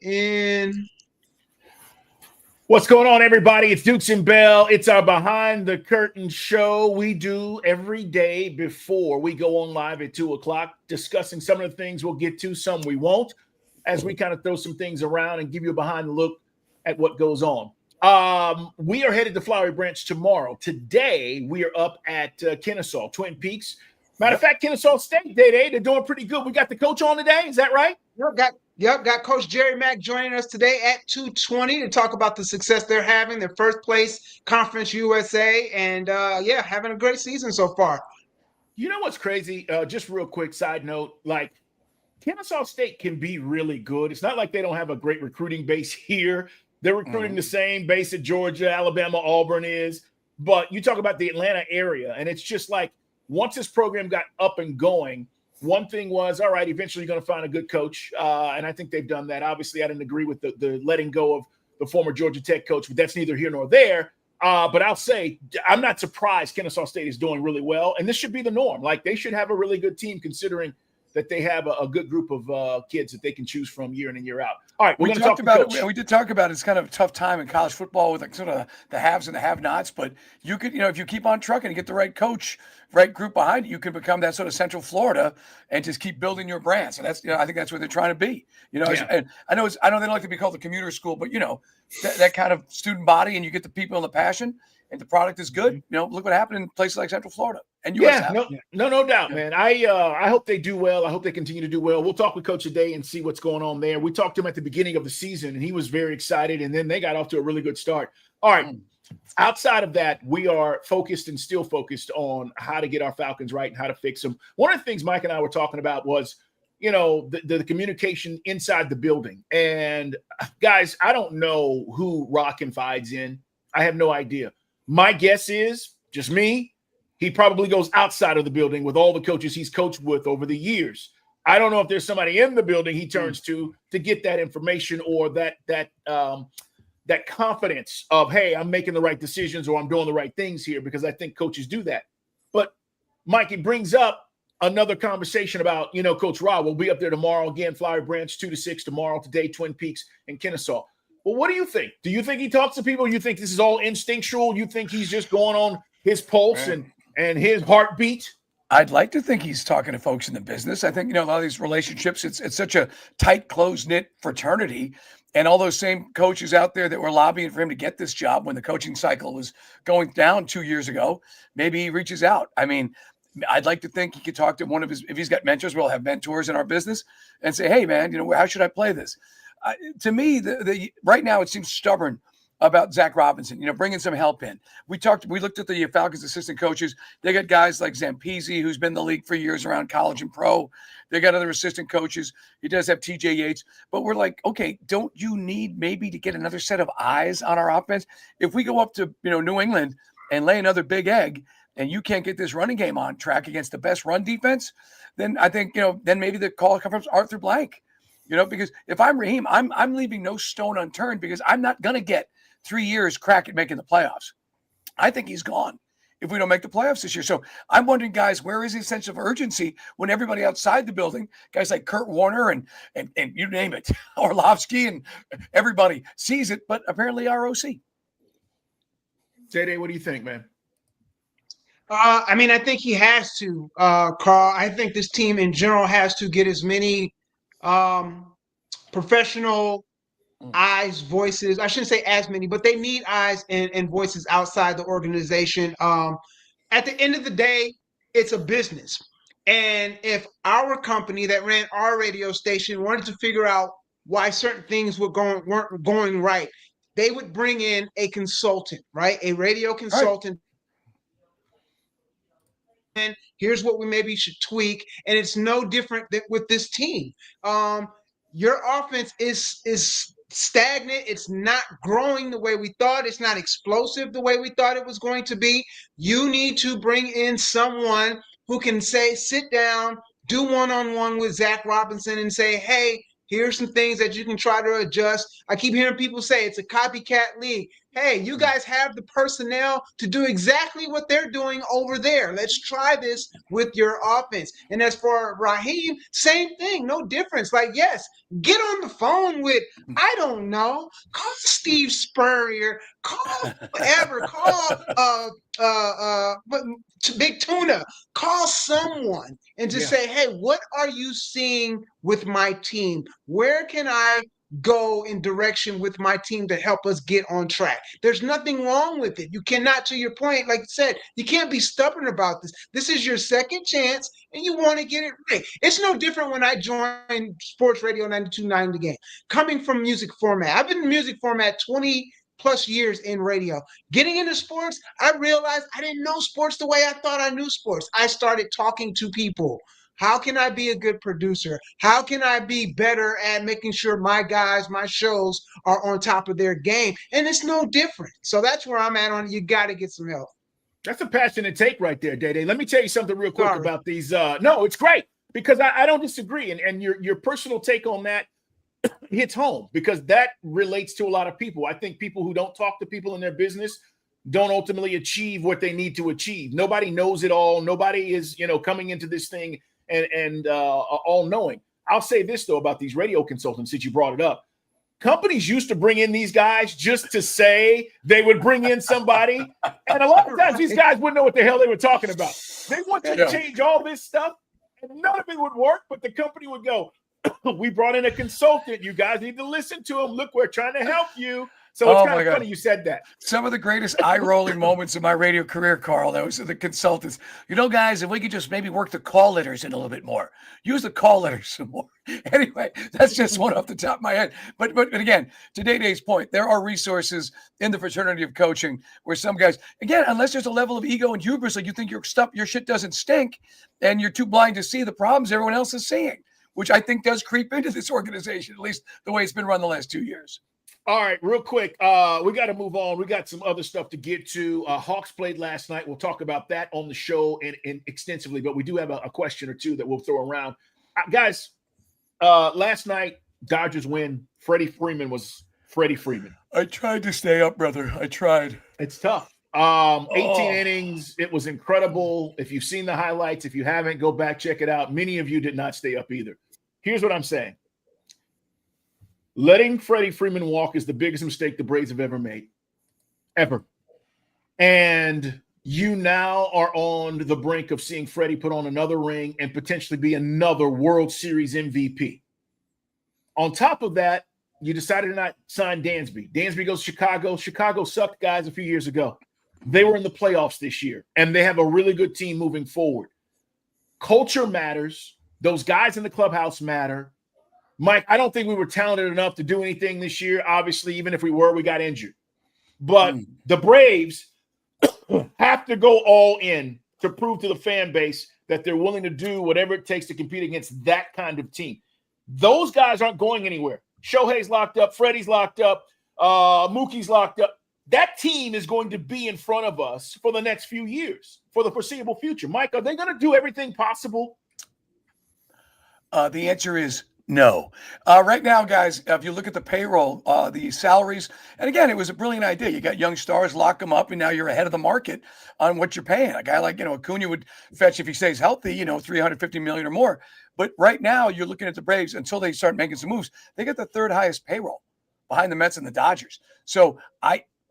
in. What's going on, everybody? It's Dukes and Bell. It's our Behind the Curtain show we do every day before we go on live at 2 o'clock, discussing some of the things we'll get to, some we won't, as we kind of throw some things around and give you a behind the look at what goes on. We are headed to Flowery Branch tomorrow. Today, we are up at Kennesaw, Twin Peaks. Matter of fact, Kennesaw State, they're doing pretty good. We got the coach on today. Is that right? Got Coach Jerry Mack joining us today at 2:20 to talk about the success they're having, their first place Conference USA, and having a great season so far. You know what's crazy? Just real quick side note, like Kennesaw State can be really good. It's not like they don't have a great recruiting base here. They're recruiting the same base that Georgia, Alabama, Auburn is. But you talk about the Atlanta area, and it's just like once this program got up and going, one thing was, all right, eventually you're going to find a good coach. And I think they've done that. Obviously, I didn't agree with the letting go of the former Georgia Tech coach, but that's neither here nor there. But I'll say I'm not surprised Kennesaw State is doing really well. And this should be the norm. Like they should have a really good team considering that they have a good group of kids that they can choose from year in and year out. All right, we talked about it. We did talk about it's kind of a tough time in college football with like sort of the haves and the have-nots. But you could, if you keep on trucking and get the right coach, right group behind you, can become that sort of Central Florida and just keep building your brand. So that's, I think that's what they're trying to be. And I know they don't like to be called the commuter school, but that kind of student body, and you get the people and the passion, and the product is good. Look what happened in places like Central Florida. And no doubt, man. I hope they do well. I hope they continue to do well. We'll talk with Coach today and see what's going on there. We talked to him at the beginning of the season, and he was very excited, and then they got off to a really good start. All right. Outside of that, we are focused and still focused on how to get our Falcons right and how to fix them. One of the things Mike and I were talking about was, the communication inside the building. And guys, I don't know who Rock confides in. I have no idea. My guess is, just me, he probably goes outside of the building with all the coaches he's coached with over the years. I don't know if there's somebody in the building he turns to get that information or that confidence of, hey, I'm making the right decisions or I'm doing the right things here, because I think coaches do that. But Mike, it brings up another conversation about, Coach Rob will be up there tomorrow again, Flowery Branch, 2 to 6 tomorrow, today, Twin Peaks and Kennesaw. Well, what do you think? Do you think he talks to people? You think this is all instinctual? You think he's just going on his pulse and his heartbeat? I'd like to think he's talking to folks in the business. I think, a lot of these relationships, it's such a tight, close-knit fraternity. And all those same coaches out there that were lobbying for him to get this job when the coaching cycle was going down 2 years ago, maybe he reaches out. I mean, I'd like to think he could talk to one of his, if he's got mentors, we'll have mentors in our business, and say, hey, man, how should I play this? To me, right now it seems stubborn about Zac Robinson, bringing some help in. We looked at the Falcons assistant coaches. They got guys like Zampese, who's been in the league for years around college and pro. They got other assistant coaches. He does have TJ Yates, but we're like, okay, don't you need maybe to get another set of eyes on our offense? If we go up to, New England and lay another big egg, and you can't get this running game on track against the best run defense, then I think, then maybe the call comes from Arthur Blank, because if I'm Raheem, I'm leaving no stone unturned, because I'm not going to get 3 years crack at making the playoffs. I think he's gone if we don't make the playoffs this year. So I'm wondering, guys, where is his sense of urgency when everybody outside the building, guys like Kurt Warner and you name it, Orlovsky and everybody sees it, but apparently ROC. Day, what do you think, man? I think he has to, Carl. I think this team in general has to get as many professional eyes, voices. I shouldn't say as many, but they need eyes and voices outside the organization. At the end of the day, it's a business. And if our company that ran our radio station wanted to figure out why certain things weren't going right, they would bring in a consultant, right? A radio consultant. Right. And here's what we maybe should tweak. And it's no different with this team. Your offense is stagnant. It's not growing the way we thought. It's not explosive the way we thought it was going to be. You need to bring in someone who can sit down, do one-on-one with Zac Robinson and say, hey, here's some things that you can try to adjust. I keep hearing people say it's a copycat league. hey, you guys have the personnel to do exactly what they're doing over there. Let's try this with your offense. And as for Raheem, same thing, no difference. Like, yes, get on the phone with, I don't know, call Steve Spurrier, call whoever, call but Big Tuna, call someone and just say, hey, what are you seeing with my team? Where can I go in direction with my team to help us get on track? There's nothing wrong with it. You cannot, to your point, like I said, you can't be stubborn about this. This is your second chance and you want to get it right. It's no different when I joined Sports Radio 92.9 The Game. Coming from music format, I've been in music format 20 plus years in radio. Getting into sports, I realized I didn't know sports the way I thought I knew sports. I started talking to people. How can I be a good producer? How can I be better at making sure my guys, my shows are on top of their game? And it's no different. So that's where I'm at on it. You got to get some help. That's a passionate take right there, Day. Let me tell you something real quick about these. No, it's great because I don't disagree. And your personal take on that hits home because that relates to a lot of people. I think people who don't talk to people in their business don't ultimately achieve what they need to achieve. Nobody knows it all. Nobody is, coming into this thing and all knowing. I'll say this though about these radio consultants since you brought it up. Companies used to bring in these guys just to say they would bring in somebody. And a lot of times these guys wouldn't know what the hell they were talking about. They want you to change all this stuff and none of it would work, but the company would go, we brought in a consultant. You guys need to listen to him. Look, we're trying to help you. So it's kind of funny you said that. Some of the greatest eye-rolling moments of my radio career, Carl, those are the consultants. Guys, if we could just maybe work the call letters in a little bit more. Use the call letters some more. Anyway, that's just one off the top of my head. But again, to Day-Day's point, there are resources in the fraternity of coaching where some guys, again, unless there's a level of ego and hubris, like you think your shit doesn't stink and you're too blind to see the problems everyone else is seeing, which I think does creep into this organization, at least the way it's been run the last 2 years. All right, real quick. We got to move on. We got some other stuff to get to. Hawks played last night. We'll talk about that on the show and extensively, but we do have a question or two that we'll throw around. Guys, last night, Dodgers win. Freddie Freeman was Freddie Freeman. I tried to stay up, brother. I tried. It's tough. 18 innings. It was incredible. If you've seen the highlights, if you haven't, go back, check it out. Many of you did not stay up either. Here's what I'm saying. Letting Freddie Freeman walk is the biggest mistake the Braves have ever made. Ever. And you now are on the brink of seeing Freddie put on another ring and potentially be another World Series MVP. On top of that, you decided to not sign Dansby. Dansby goes to Chicago. Chicago sucked, guys, a few years ago. They were in the playoffs this year, and they have a really good team moving forward. Culture matters. Those guys in the clubhouse matter. Mike, I don't think we were talented enough to do anything this year. Obviously, even if we were, we got injured. But the Braves have to go all in to prove to the fan base that they're willing to do whatever it takes to compete against that kind of team. Those guys aren't going anywhere. Shohei's locked up. Freddie's locked up. Mookie's locked up. That team is going to be in front of us for the next few years, for the foreseeable future. Mike, are they going to do everything possible? The answer is no. Right now, guys, if you look at the payroll, the salaries, and again, it was a brilliant idea. You got young stars, lock them up, and now you're ahead of the market on what you're paying. A guy like, Acuna would fetch, if he stays healthy, $350 million or more. But right now, you're looking at the Braves until they start making some moves. They get the third highest payroll behind the Mets and the Dodgers. So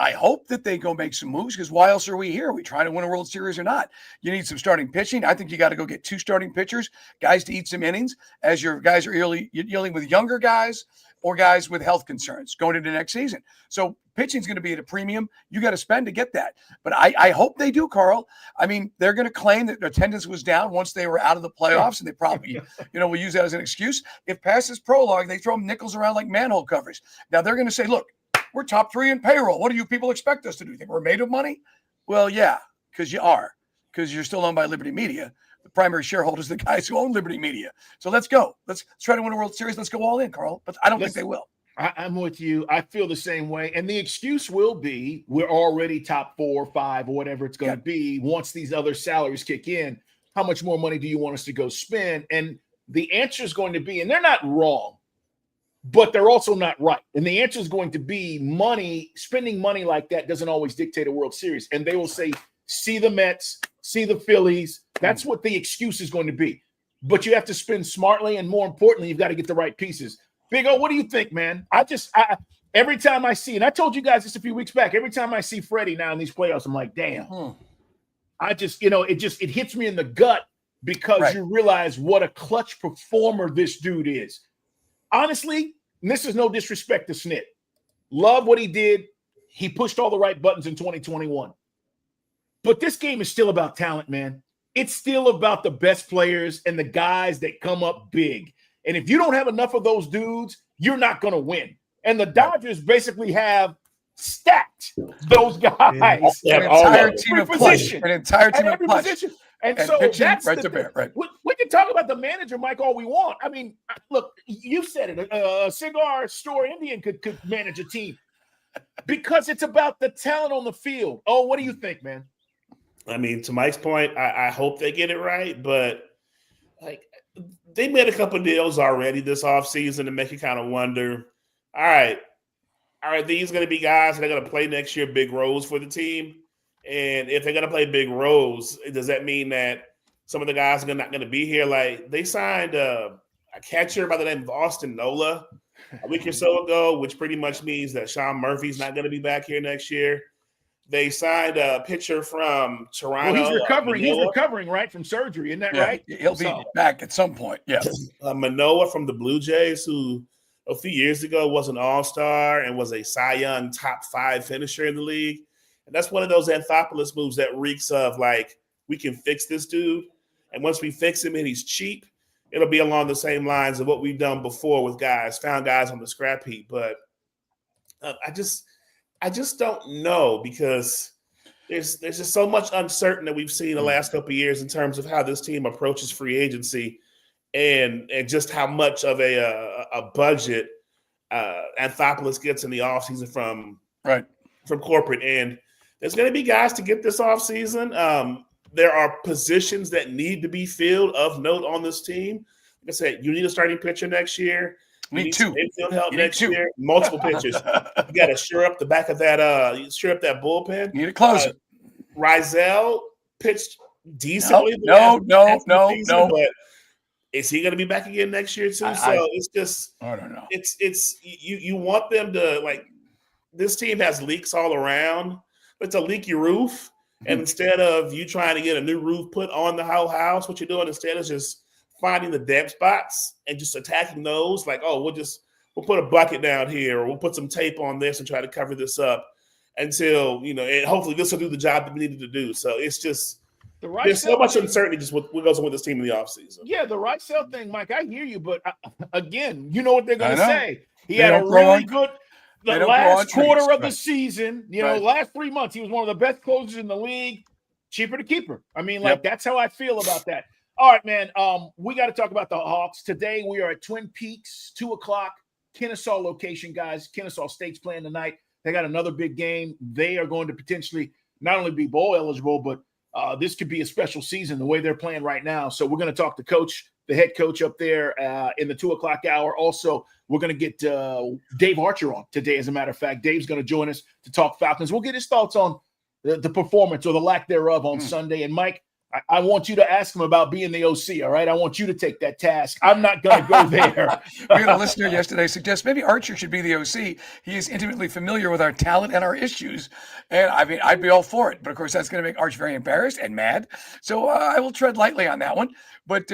I hope that they go make some moves because why else are we here? Are we trying to win a World Series or not? You need some starting pitching. I think you got to go get 2 starting pitchers, guys to eat some innings as your guys are dealing with younger guys or guys with health concerns going into next season. So pitching is going to be at a premium. You got to spend to get that. But I hope they do, Carl. I mean, they're going to claim that their attendance was down once they were out of the playoffs, and they probably, will use that as an excuse. If past this prologue, they throw nickels around like manhole covers. Now they're going to say, look, we're top 3 in payroll. What do you people expect us to do? You think we're made of money? Well, yeah, because you are, because you're still owned by Liberty Media. The primary shareholders are the guys who own Liberty Media. So let's go. Let's try to win a World Series. Let's go all in, Carl. But I don't think they will. I'm with you. I feel the same way. And the excuse will be we're already top 4 or 5 or whatever it's going to be. Once these other salaries kick in, how much more money do you want us to go spend? And the answer is going to be, and they're not wrong, but they're also not right. And the answer is going to be money. Spending money like that doesn't always dictate a World Series. And they will say, see the Mets, see the Phillies. That's what the excuse is going to be. But you have to spend smartly, and more importantly, you've got to get the right pieces. Big O, what do you think, man? Every time I see, and I told you guys this a few weeks back, every time I see Freddie now in these playoffs, I'm like, damn. It hits me in the gut because you realize what a clutch performer this dude is. Honestly, and this is no disrespect to Snit. Love what he did. He pushed all the right buttons in 2021. But this game is still about talent, man. It's still about the best players and the guys that come up big. And if you don't have enough of those dudes, you're not going to win. And the Dodgers basically have stacked those guys. An entire team of clutch. An entire team of clutch. And so that's right to bear. Right. We can talk about the manager, Mike, all we want. I mean, look, you said it. A cigar store Indian could manage a team because it's about the talent on the field. Oh, what do you think, man? I mean, to Mike's point, I hope they get it right, but like they made a couple of deals already this offseason to make you kind of wonder, all right, these going to be guys that are going to play next year big roles for the team? And if they're going to play big roles, does that mean that some of the guys are not going to be here? Like they signed a catcher by the name of Austin Nola a week or so ago, which pretty much means that Sean Murphy's not going to be back here next year. They signed a pitcher from Toronto. Well, he's recovering. He's recovering, right, from surgery. Isn't that right? He'll be back at some point. Yeah. Manoah from the Blue Jays, who a few years ago was an all-star and was a Cy Young top 5 finisher in the league. And that's one of those Anthopoulos moves that reeks of like, we can fix this dude. And once we fix him and he's cheap, it'll be along the same lines of what we've done before with found guys on the scrap heap. But I just don't know because there's just so much uncertain that we've seen the last couple of years in terms of how this team approaches free agency and just how much of a budget Anthopoulos gets in the offseason from corporate. And there's going to be guys to get this offseason. There are positions that need to be filled of note on this team. Like I said, you need a starting pitcher next year. You need some infield help next year. Multiple pitchers. You got to shore up the back of that. Shore up that bullpen. You need a closer. Rizal pitched decently. No. But is he going to be back again next year too? It's just. I don't know. It's you want them to like. This team has leaks all around. It's a leaky roof, and instead of you trying to get a new roof put on the whole house, what you're doing instead is just finding the damp spots and just attacking those. Like, oh, we'll put a bucket down here, or we'll put some tape on this and try to cover this up until and hopefully this will do the job that we needed to do. So it's just there's so much uncertainty just what goes on with this team in the offseason. Yeah, the right sell thing, Mike. I hear you, but again, you know what they're going to say. He had a really good. The last quarter of the season, last 3 months, he was one of the best closers in the league. Cheaper to keep her. I mean, that's how I feel about that. All right, man. We got to talk about the Hawks. Today, we are at Twin Peaks, 2:00, Kennesaw location, guys. Kennesaw State's playing tonight. They got another big game. They are going to potentially not only be bowl eligible, but this could be a special season the way they're playing right now. So we're going to talk to the head coach up there in the 2:00 hour. Also, we're going to get Dave Archer on today. As a matter of fact, Dave's going to join us to talk Falcons. We'll get his thoughts on the performance or the lack thereof on Sunday. And Mike, I want you to ask him about being the OC, all right? I want you to take that task. I'm not going to go there. We had a listener yesterday suggest maybe Archer should be the OC. He is intimately familiar with our talent and our issues. And, I mean, I'd be all for it. But, of course, that's going to make Arch very embarrassed and mad. So I will tread lightly on that one. But,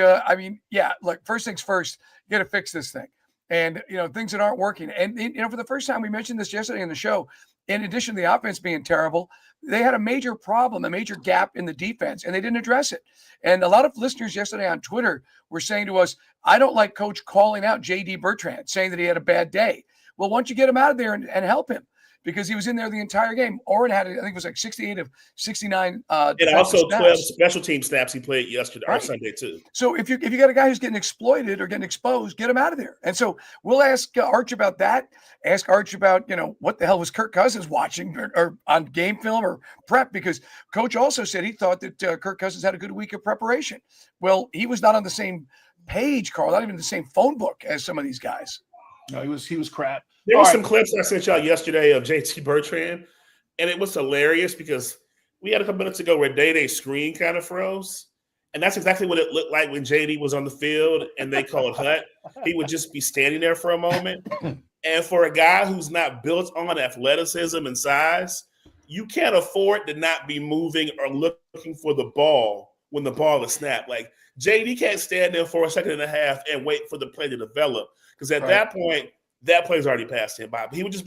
look, first things first, you got to fix this thing. And, things that aren't working. And, for the first time, we mentioned this yesterday in the show, in addition to the offense being terrible, they had a major problem, a major gap in the defense, and they didn't address it. And a lot of listeners yesterday on Twitter were saying to us, I don't like Coach calling out J.D. Bertrand, saying that he had a bad day. Well, why don't you get him out of there and help him? Because he was in there the entire game. Oren had, I think it was like 68 of 69. And also 12 special team snaps he played yesterday or Sunday too. So if you got a guy who's getting exploited or getting exposed, get him out of there. And so we'll ask Arch about that. Ask Arch about, what the hell was Kirk Cousins watching or on game film or prep? Because Coach also said he thought that Kirk Cousins had a good week of preparation. Well, he was not on the same page, Carl, not even the same phone book as some of these guys. No, he was crap. There were some clips I sent y'all yesterday of JT Bertrand, and it was hilarious because we had a couple minutes ago where Day-Day's screen kind of froze. And that's exactly what it looked like when JD was on the field and they called Hut. He would just be standing there for a moment. And for a guy who's not built on athleticism and size, you can't afford to not be moving or looking for the ball when the ball is snapped. Like, JD can't stand there for a second and a half and wait for the play to develop. Because at that point, that play's already passed him by. He'd just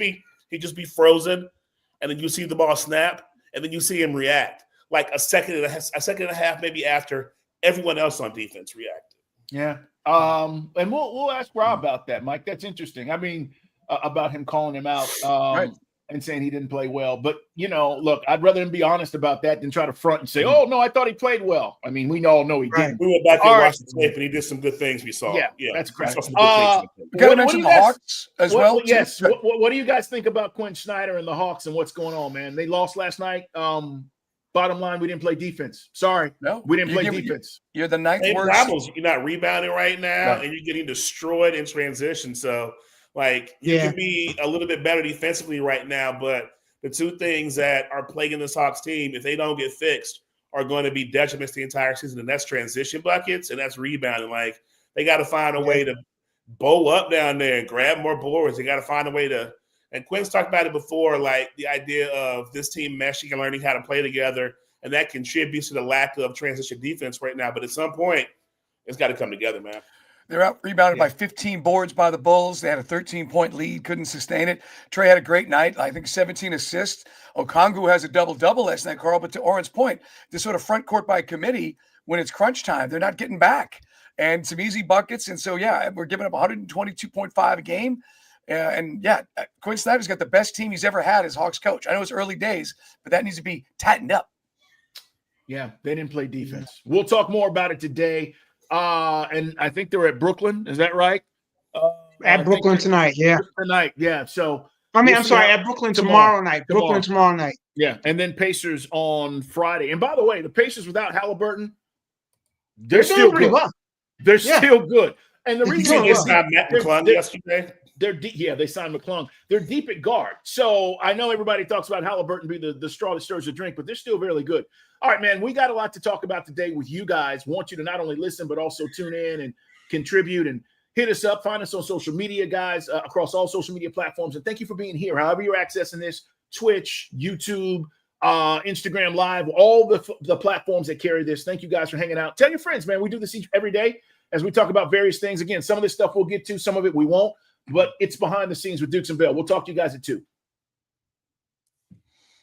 be frozen, and then you see the ball snap, and then you see him react like a second and a half maybe after everyone else on defense reacted. Yeah. And we'll ask Rob about that, Mike. That's interesting. I mean, about him calling him out and saying he didn't play well. But, look, I'd rather him be honest about that than try to front and say, oh, no, I thought he played well. I mean, we all know he didn't. We went back and watched the tape, and he did some good things we saw. Yeah, that's correct. We got to mention the Hawks as well. Yes. What do you guys think about Quinn Snyder and the Hawks and what's going on, man? They lost last night. Bottom line, we didn't play defense. Sorry. No. We didn't play defense. You're the ninth worst. Problems. You're not rebounding right now, and you're getting destroyed in transition. So, you can be a little bit better defensively right now, but the two things that are plaguing this Hawks team, if they don't get fixed, are going to be detriments the entire season, and that's transition buckets, and that's rebounding. They got to find a way to bow up down there and grab more boards. They got to find a way to – and Quinn's talked about it before, the idea of this team meshing and learning how to play together, and that contributes to the lack of transition defense right now. But at some point, it's got to come together, man. They're out rebounded by 15 boards by the Bulls. They had a 13-point lead, couldn't sustain it. Trey had a great night, I think 17 assists. Okongwu has a double-double last night, Carl. But to Oren's point, this sort of front court by committee, when it's crunch time, they're not getting back. And some easy buckets. And so, we're giving up 122.5 a game. Quinn Snyder's got the best team he's ever had as Hawks coach. I know it's early days, but that needs to be tightened up. Yeah, they didn't play defense. We'll talk more about it today. And I think they're at Brooklyn. Is that right? At Brooklyn tonight, yeah. Tonight, yeah. So I'm sorry, at Brooklyn tomorrow night. Brooklyn tomorrow night. Yeah, and then Pacers on Friday. And by the way, the Pacers without Halliburton, they're still pretty good. Well. They're still good. And the reason it's not Matt McClung yesterday. They're deep. Yeah, they signed McClung. They're deep at guard. So I know everybody talks about Halliburton being the straw that stirs the drink, but they're still really good. All right, man, we got a lot to talk about today with you guys. Want you to not only listen, but also tune in and contribute and hit us up. Find us on social media, guys, across all social media platforms. And thank you for being here. However you're accessing this, Twitch, YouTube, Instagram Live, all the platforms that carry this. Thank you guys for hanging out. Tell your friends, man. We do this every day as we talk about various things. Again, some of this stuff we'll get to, some of it we won't. But it's behind the scenes with Dukes and Bell. We'll talk to you guys at 2.